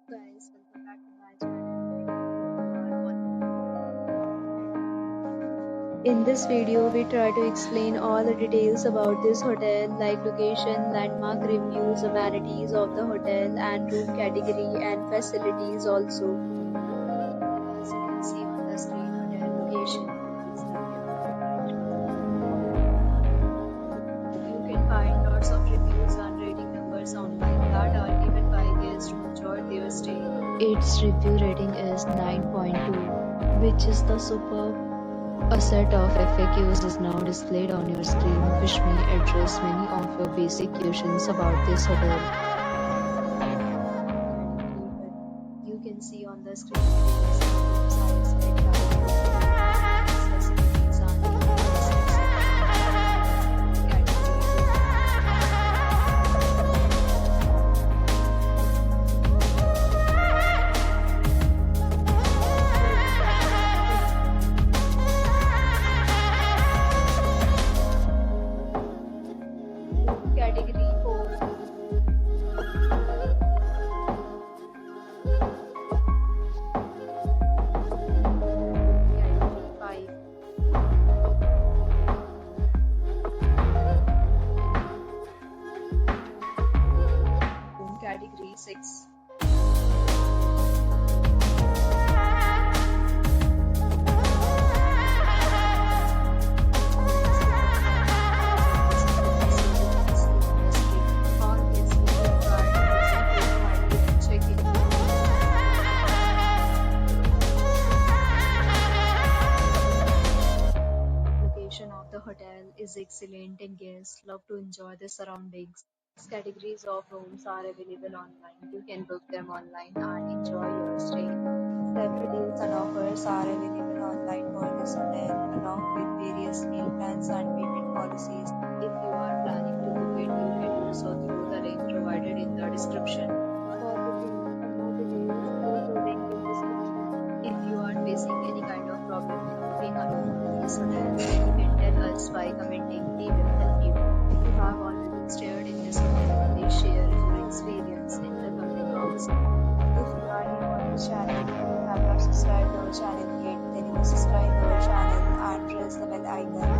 Guys, welcome back to my channel. In this video, we try to explain all the details about this hotel, like location, landmark reviews, amenities of the hotel, and room category and facilities also. As you can see on the screen, hotel location is You can find lots of reviews and rating numbers online that are given by guests who enjoyed their stay. Its review rating is 9.2, which is the superb. A set of FAQs is now displayed on your screen, which may address many of your basic questions about this hotel. You can see on the screen category 4. Category 5. Category 6. Of the hotel is excellent and guests love to enjoy the surroundings. Categories of rooms are available online. You can book them online and enjoy your stay. Several deals and offers are available online for this hotel, along with various meal plans and payment policies. If you are planning to book it, you can do so through the link provided in the description. For booking and more details, go to the link in the description. If you are facing any kind of problem in booking a room in this hotel, you can tell us by commenting. We will help you. If you have already stayed in this hotel, please share your experience in the comment box. If you are new on this channel and you have not subscribed our channel yet, then you must subscribe our channel and press the bell icon